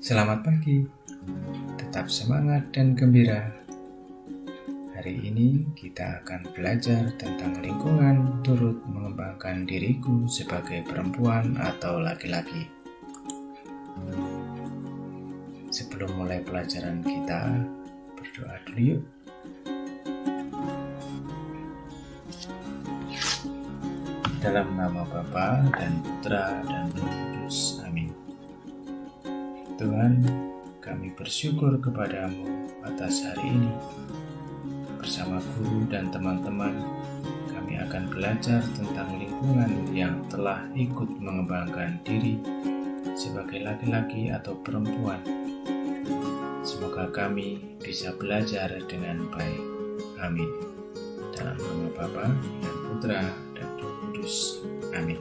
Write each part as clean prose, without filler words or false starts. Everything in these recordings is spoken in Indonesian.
Selamat pagi, tetap semangat dan gembira. Hari ini kita akan belajar tentang lingkungan turut mengembangkan diriku sebagai perempuan atau laki-laki. Sebelum mulai pelajaran kita, berdoa dulu yuk. Dalam nama Bapa dan Putra dan Roh Kudus. Amin. Tuhan, kami bersyukur kepadamu atas hari ini. Bersama guru dan teman-teman, kami akan belajar tentang lingkungan yang telah ikut mengembangkan diri sebagai laki-laki atau perempuan. Semoga kami bisa belajar dengan baik. Amin. Dalam nama Bapa dan Putra dan Roh Kudus. Amin.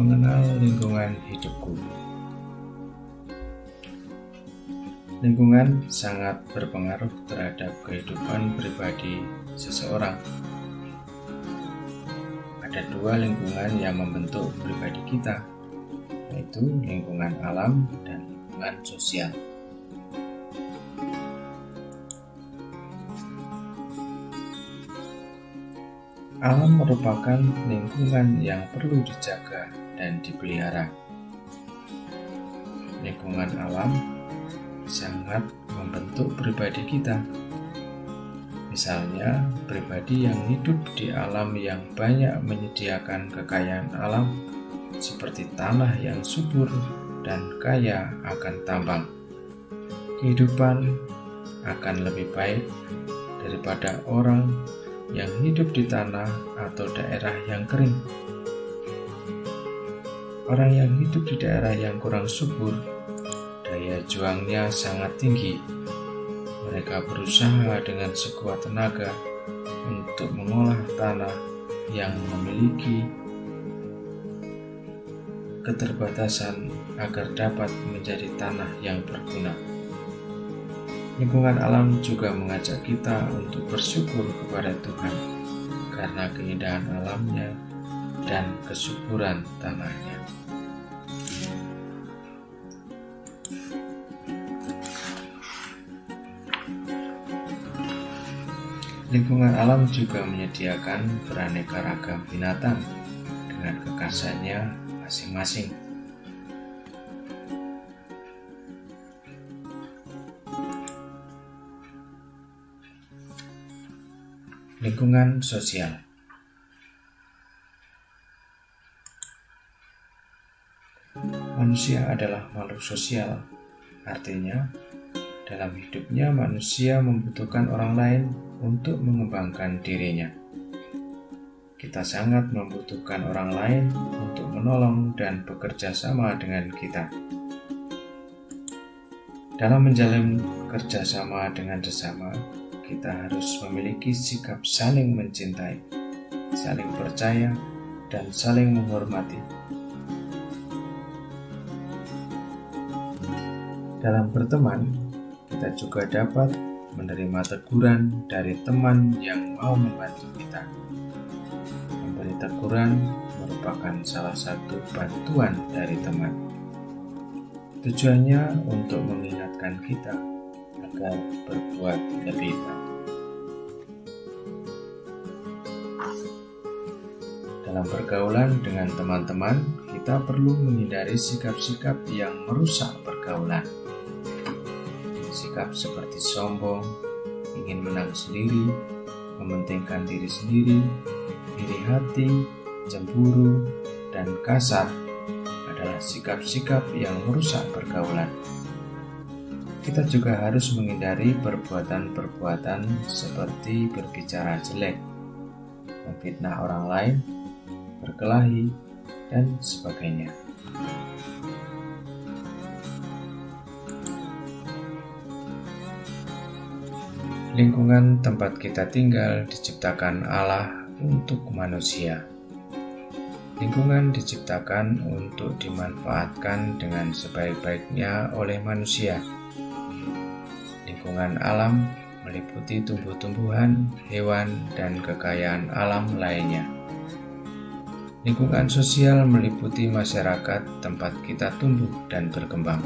Mengenal lingkungan hidupku. Lingkungan sangat berpengaruh terhadap kehidupan pribadi seseorang. Ada dua lingkungan yang membentuk pribadi kita, yaitu lingkungan alam dan lingkungan sosial. Alam merupakan lingkungan yang perlu dijaga dan dipelihara. Lingkungan alam sangat membentuk pribadi kita. Misalnya, pribadi yang hidup di alam yang banyak menyediakan kekayaan alam seperti tanah yang subur dan kaya akan tambang. Kehidupan akan lebih baik daripada orang yang hidup di tanah atau daerah yang kering. Orang yang hidup di daerah yang kurang subur, daya juangnya sangat tinggi. Mereka berusaha dengan sekuat tenaga untuk mengolah tanah yang memiliki keterbatasan agar dapat menjadi tanah yang berguna. Lingkungan alam juga mengajak kita untuk bersyukur kepada Tuhan karena keindahan alamnya dan kesuburan tanahnya. Lingkungan alam juga menyediakan beraneka ragam binatang dengan kekhasannya masing-masing. Lingkungan sosial. Manusia adalah makhluk sosial, artinya dalam hidupnya manusia membutuhkan orang lain untuk mengembangkan dirinya. Kita sangat membutuhkan orang lain untuk menolong dan bekerja sama dengan kita. Dalam menjalin kerjasama dengan sesama, kita harus memiliki sikap saling mencintai, saling percaya, dan saling menghormati. Dalam berteman, kita juga dapat menerima teguran dari teman yang mau membantu kita. Memberi teguran merupakan salah satu bantuan dari teman. Tujuannya untuk mengingatkan kita agar berbuat lebih baik. Dalam pergaulan dengan teman-teman, kita perlu menghindari sikap-sikap yang merusak pergaulan. Sikap seperti sombong, ingin menang sendiri, mementingkan diri sendiri, iri hati, cemburu, dan kasar adalah sikap-sikap yang merusak pergaulan. Kita juga harus menghindari perbuatan-perbuatan seperti berbicara jelek, memfitnah orang lain, berkelahi, dan sebagainya. Lingkungan tempat kita tinggal diciptakan Allah untuk manusia. Lingkungan diciptakan untuk dimanfaatkan dengan sebaik-baiknya oleh manusia. Lingkungan alam meliputi tumbuh-tumbuhan, hewan, dan kekayaan alam lainnya. Lingkungan sosial meliputi masyarakat tempat kita tumbuh dan berkembang.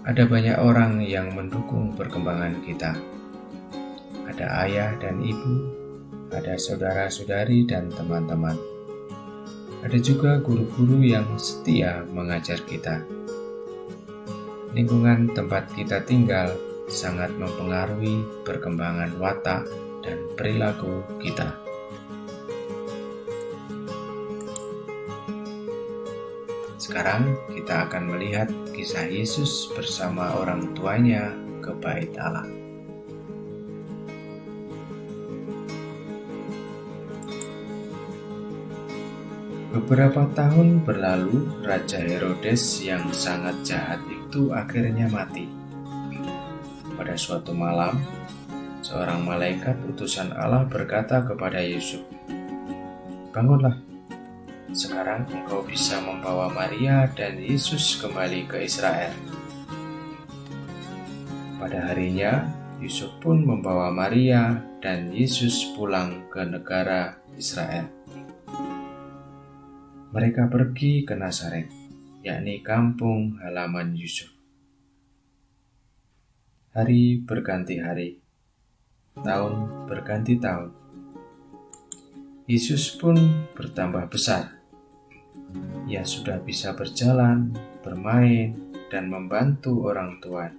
Ada banyak orang yang mendukung perkembangan kita. Ada ayah dan ibu, ada saudara-saudari dan teman-teman. Ada juga guru-guru yang setia mengajar kita. Lingkungan tempat kita tinggal sangat mempengaruhi perkembangan watak dan perilaku kita. Sekarang kita akan melihat kisah Yesus bersama orang tuanya ke Bait Allah. Beberapa tahun berlalu, Raja Herodes yang sangat jahat itu akhirnya mati. Pada suatu malam, seorang malaikat utusan Allah berkata kepada Yusuf, "Bangunlah, sekarang engkau bisa membawa Maria dan Yesus kembali ke Israel." Pada harinya, Yusuf pun membawa Maria dan Yesus pulang ke negara Israel. Mereka pergi ke Nazaret, yakni kampung halaman Yusuf. Hari berganti hari, tahun berganti tahun. Yesus pun bertambah besar. Ia sudah bisa berjalan, bermain, dan membantu orang tua.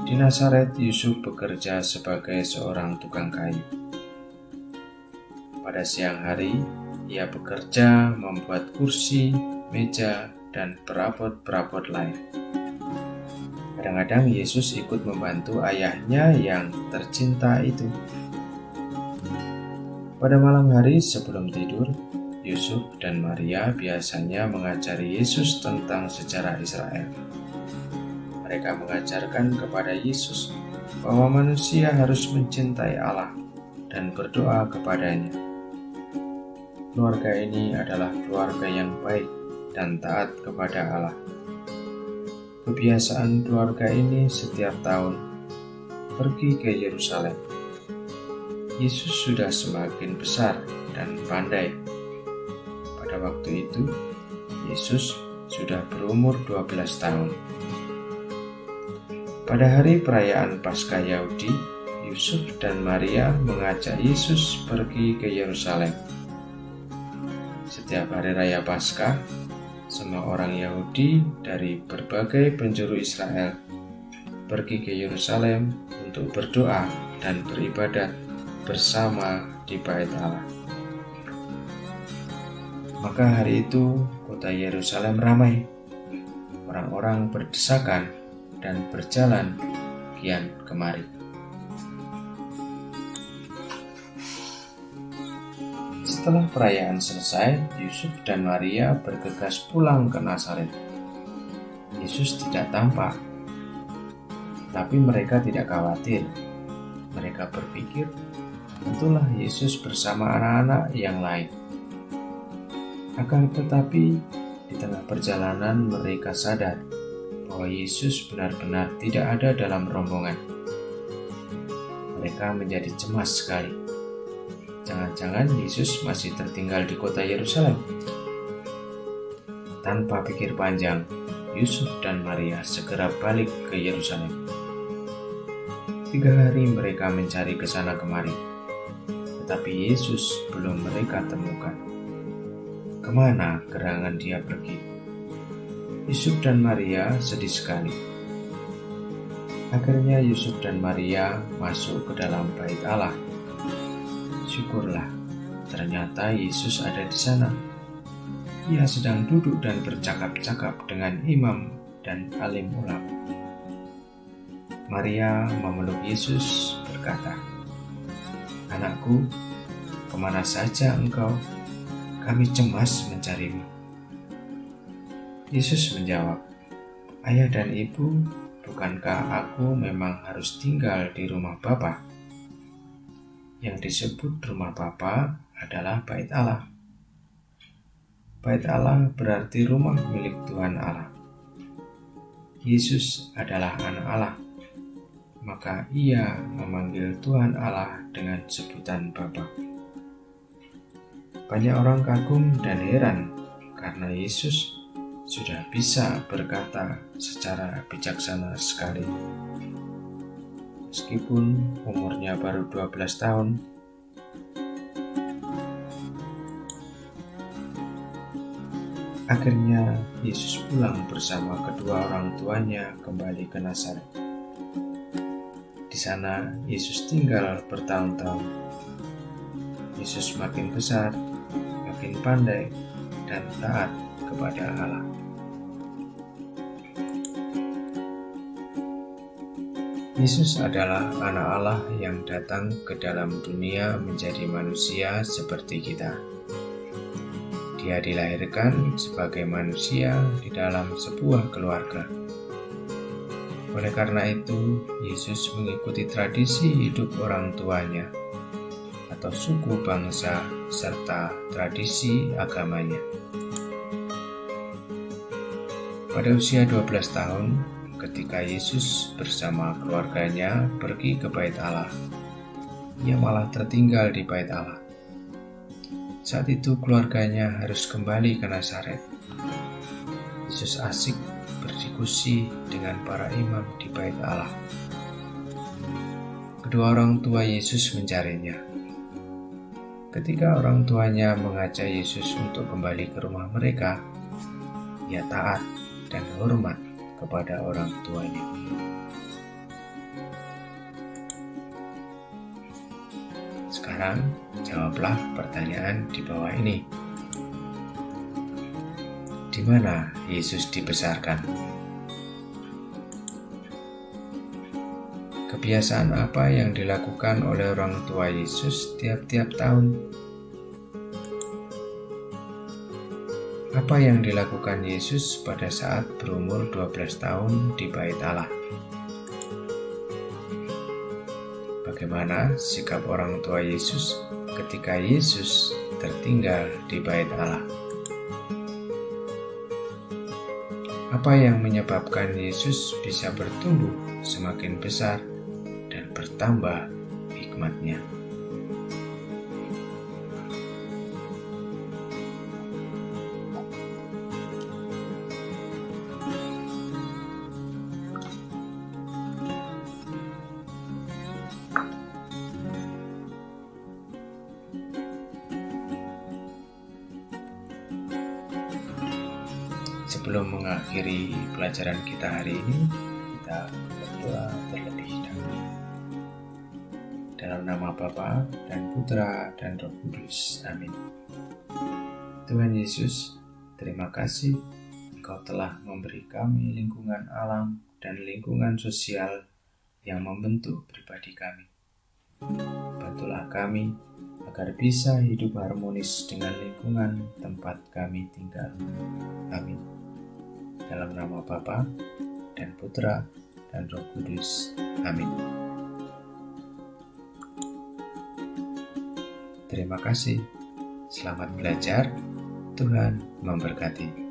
Di Nazaret, Yusuf bekerja sebagai seorang tukang kayu. Pada siang hari, ia bekerja membuat kursi, meja, dan perabot-perabot lain. Kadang-kadang Yesus ikut membantu ayahnya yang tercinta itu. Pada malam hari sebelum tidur, Yusuf dan Maria biasanya mengajari Yesus tentang sejarah Israel. Mereka mengajarkan kepada Yesus bahwa manusia harus mencintai Allah dan berdoa kepadanya. Keluarga ini adalah keluarga yang baik dan taat kepada Allah. Kebiasaan keluarga ini setiap tahun pergi ke Yerusalem. Yesus sudah semakin besar dan pandai. Pada waktu itu, Yesus sudah berumur 12 tahun. Pada hari perayaan Paskah Yahudi, Yusuf dan Maria mengajak Yesus pergi ke Yerusalem. Setiap hari raya Paskah, semua orang Yahudi dari berbagai penjuru Israel pergi ke Yerusalem untuk berdoa dan beribadat bersama di Bait Allah. Maka hari itu kota Yerusalem ramai. Orang-orang berdesakan dan berjalan kian kemari. Setelah perayaan selesai, Yusuf dan Maria bergegas pulang ke Nazaret. Yesus tidak tampak, tapi mereka tidak khawatir. Mereka berpikir, tentulah Yesus bersama anak-anak yang lain. Akan tetapi, di tengah perjalanan mereka sadar bahwa Yesus benar-benar tidak ada dalam rombongan. Mereka menjadi cemas sekali. Jangan-jangan Yesus masih tertinggal di kota Yerusalem. Tanpa pikir panjang, Yusuf dan Maria segera balik ke Yerusalem. 3 hari mereka mencari ke sana kemari, tetapi Yesus belum mereka temukan. Kemana gerangan dia pergi? Yusuf dan Maria sedih sekali. Akhirnya Yusuf dan Maria masuk ke dalam Bait Allah. Syukurlah, ternyata Yesus ada di sana. Ia sedang duduk dan bercakap-cakap dengan imam dan alim ulama. Maria memeluk Yesus berkata, "Anakku, kemana saja engkau? Kami cemas mencarimu." Yesus menjawab, "Ayah dan ibu, bukankah aku memang harus tinggal di rumah Bapa? Yang disebut rumah Bapa adalah Bait Allah. Bait Allah berarti rumah milik Tuhan Allah. Yesus adalah anak Allah, maka ia memanggil Tuhan Allah dengan sebutan Bapa. Banyak orang kagum dan heran karena Yesus sudah bisa berkata secara bijaksana sekali. Meskipun umurnya baru 12 tahun, akhirnya Yesus pulang bersama kedua orang tuanya kembali ke Nazaret. Di sana Yesus tinggal bertahun-tahun. Yesus makin besar, makin pandai, dan taat kepada Allah. Yesus adalah anak Allah yang datang ke dalam dunia menjadi manusia seperti kita. Dia dilahirkan sebagai manusia di dalam sebuah keluarga. Oleh karena itu, Yesus mengikuti tradisi hidup orang tuanya atau suku bangsa serta tradisi agamanya. Pada usia 12 tahun, ketika Yesus bersama keluarganya pergi ke Bait Allah, ia malah tertinggal di Bait Allah. Saat itu keluarganya harus kembali ke Nazaret. Yesus asik berdiskusi dengan para imam di Bait Allah. Kedua orang tua Yesus mencarinya. Ketika orang tuanya mengajak Yesus untuk kembali ke rumah mereka, ia taat dan hormat kepada orang tuanya. Sekarang, jawablah pertanyaan di bawah ini. Di mana Yesus dibesarkan? Kebiasaan apa yang dilakukan oleh orang tua Yesus tiap-tiap tahun? Apa yang dilakukan Yesus pada saat berumur 12 tahun di Bait Allah? Bagaimana sikap orang tua Yesus ketika Yesus tertinggal di Bait Allah? Apa yang menyebabkan Yesus bisa bertumbuh semakin besar dan bertambah hikmatnya? Sebelum mengakhiri pelajaran kita hari ini, kita berdoa terlebih dahulu. Dalam nama Bapa dan Putra dan Roh Kudus. Amin. Tuhan Yesus, terima kasih Engkau telah memberi kami lingkungan alam dan lingkungan sosial yang membentuk pribadi kami. Bantulah kami agar bisa hidup harmonis dengan lingkungan tempat kami tinggal. Amin. Dalam nama Bapa dan Putra dan Roh Kudus. Amin. Terima kasih. Selamat belajar. Tuhan memberkati.